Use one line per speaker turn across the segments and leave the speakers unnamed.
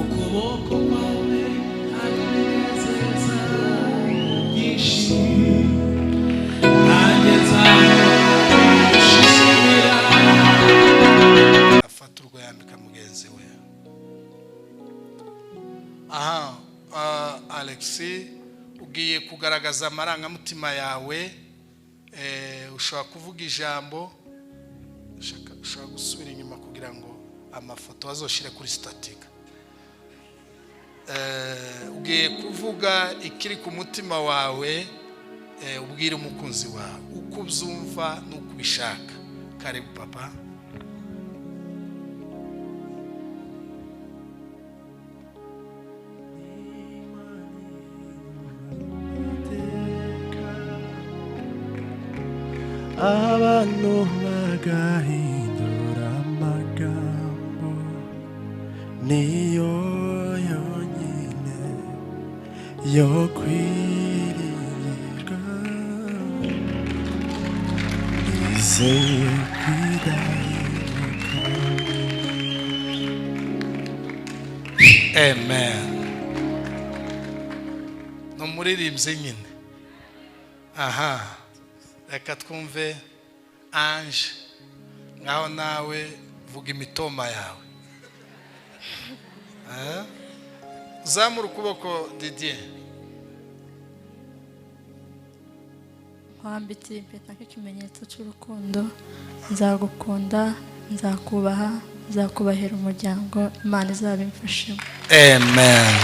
ukuboko kwawe arinezeza yishi ageza ushimira afaturwa yambika mugenzi we. Alexi ugiye kugaragaza amarangamutima yawe, ushobora kuvuga ijambo, ushobora gusubira inyuma kugira ngo amafoto azoshire kuri static. Ugiye kuvuga ikiri ku mutima wawe, ubwire umukunzi wawe uko ubyumva nuko ubishaka. Karibu papa.
Abantu bagahindura amagambo niyo yonyine yo kwiringirwa, nizeye kwidahinduka.
Amen. No muririmbye nyine. Reka twumve Ange, ngaho nawe vuga imitoma yawe. Zamura ukuboko Didier.
Wambitse impeta nk'ikimenyetso cy'urukundo, nzagukunda, nzakubaha, nzakubahera umuryango, Imana izabimfashemo.
Amen.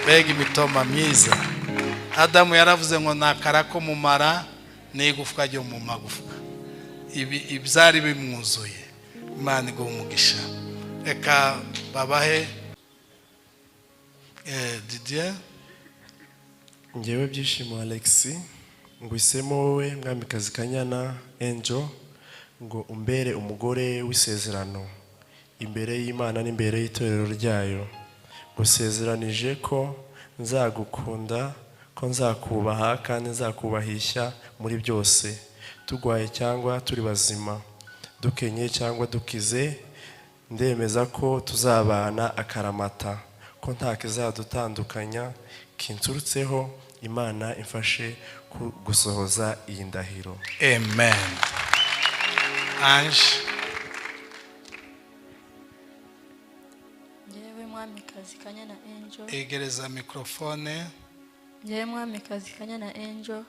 Bega imitoma myiza. Adamu yaravuze ngo nakarako mumara n'igufwa ryo mu magufwa. Ibyari bimwuzuye. Imana iguhe umugisha. Reka babahe Didier.
Ngewe Byishimo Alexi, ngwisemo wowe mwamikazi Kanyana Angel, ngo umbere umugore w'isezerano imbere y'Imana n'imbere y'itorero ryayo. Gusezeranije ko nzagukunda, ko nzakubaha kandi nzakubahisha muri byose, tugwaye cyangwa turi bazima, dukenye cyangwa dukize. Ndemeza ko tuzabana akaramata, ko nta kizadutandukanya kinturutseho. Imana imfashe gusohoza iyi ndahiro.
Amen. Ange.
Ngewe mwamikazi Kanyana Angel.
Egereza mikrofone.
Ngewe mwamikazi Kanyana Angel,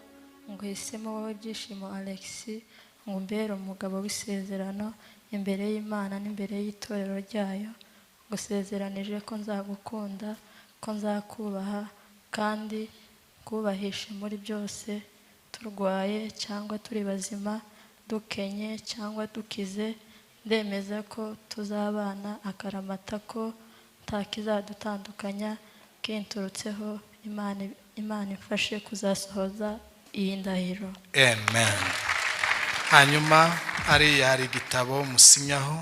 ngwisemo wowe Byishimo Alexi, ngo umbere umugabo w'isezerano imbere y'Imana n'imbere y'itorero ryayo. Gusezeranije ko nzagukunda, ko nzakubaha kandi kubahisha muri byose, turwaye cyangwa turi bazima, dukenye cyangwa dukize. Ndemeza ko tuzabana akaramata, ko ntakizadutandukanya kinturutseho. Imana ifashe kuzasohoza iyi ndahiro.
Amen. Hanyuma hari igitabo musinyaho.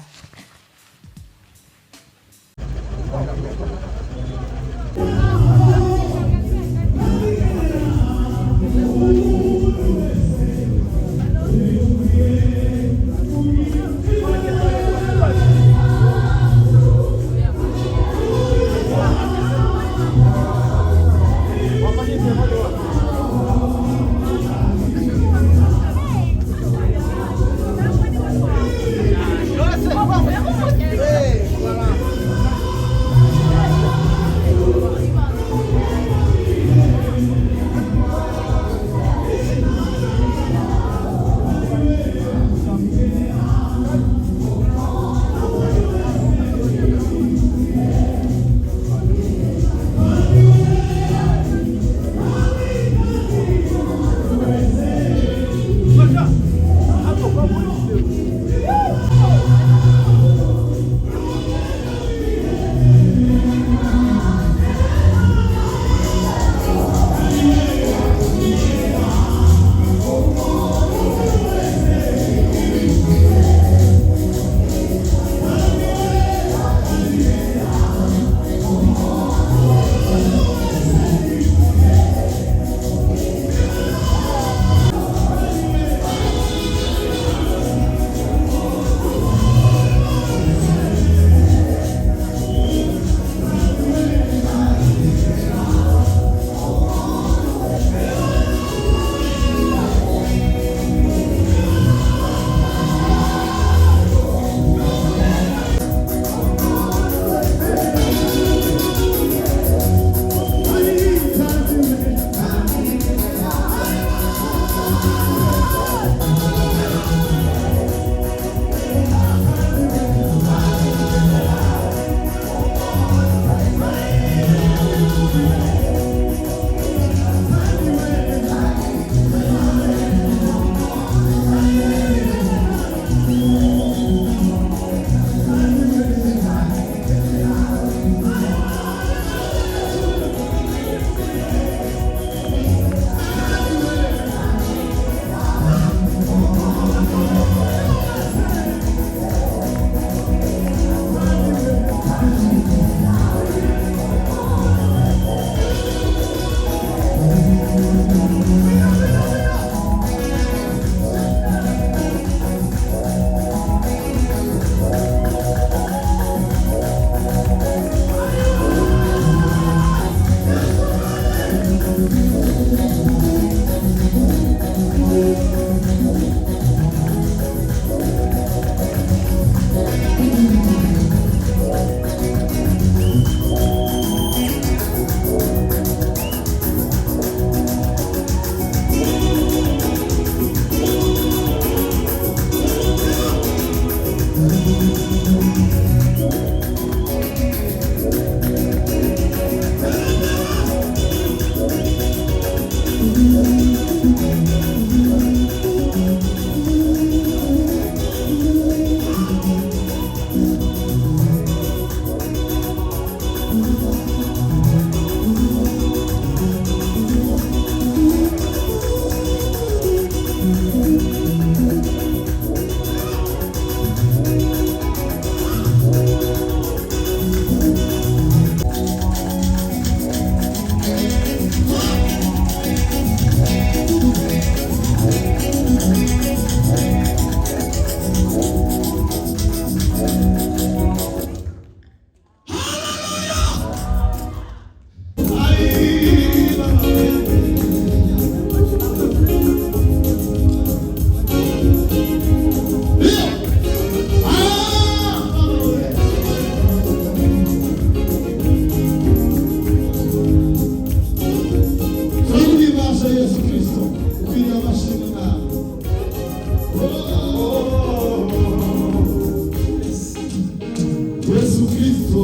Yesu Kristo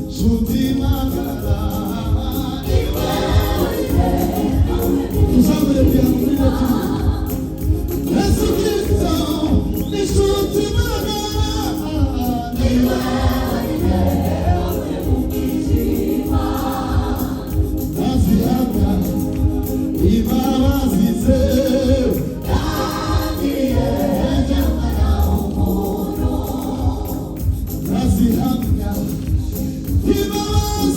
nshuti magara tuzamure byamurira tu Yesu Kristo nshuti magara nazihamya imbabazi ze nazihamya imbabazi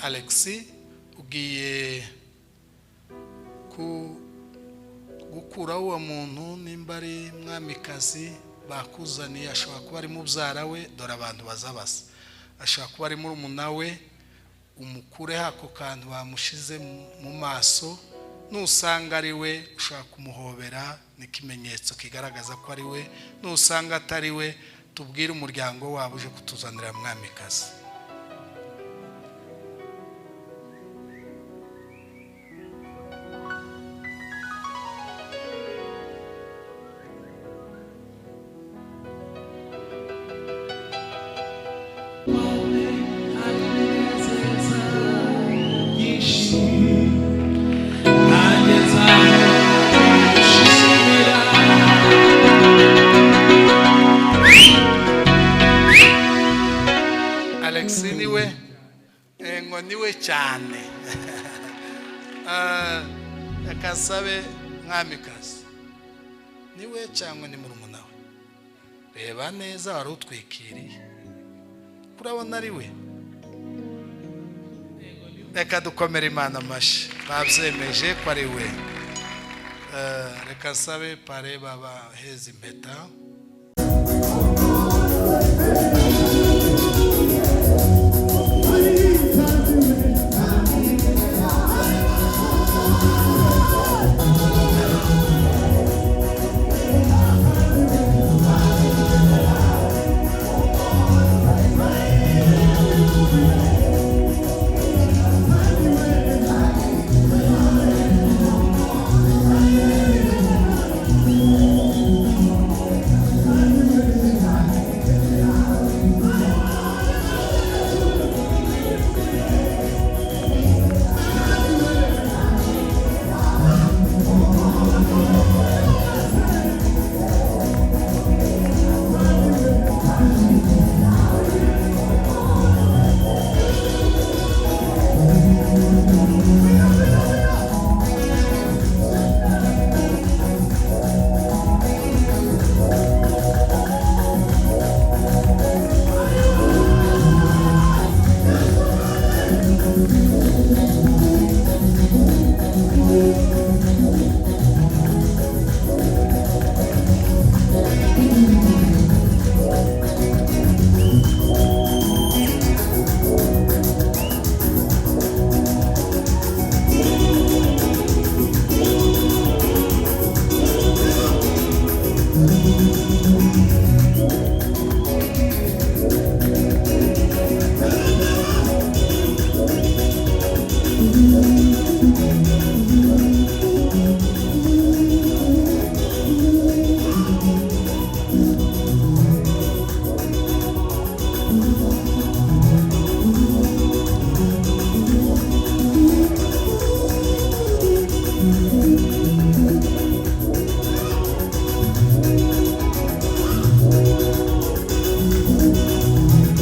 Alexis ugiye gukura uwo muntu nimba ari mwamikazi bakuzaniye, ashobora kuba ari mubyara we, dore abantu bazabasa, ashobora kuba ari murumuna we, umukure hako kantu bamushize mu maso, nusanga ari we ushaka kumuhobera, n'ikimenyetso kigaragaza ko ari we. Nusanga atari we, tubwire umuryango wabo uje kutuzanira mwamikazi. Alexis niwe ngo niwe cyane akasabe mwamikazi niwe cyangwa ni murumuna we? Reba neza, wari utwikiriye, urabona ari we? Reka dukomere Imana amashyi, babyemeje ko ari we. Reka sabe pare baba heza impeta.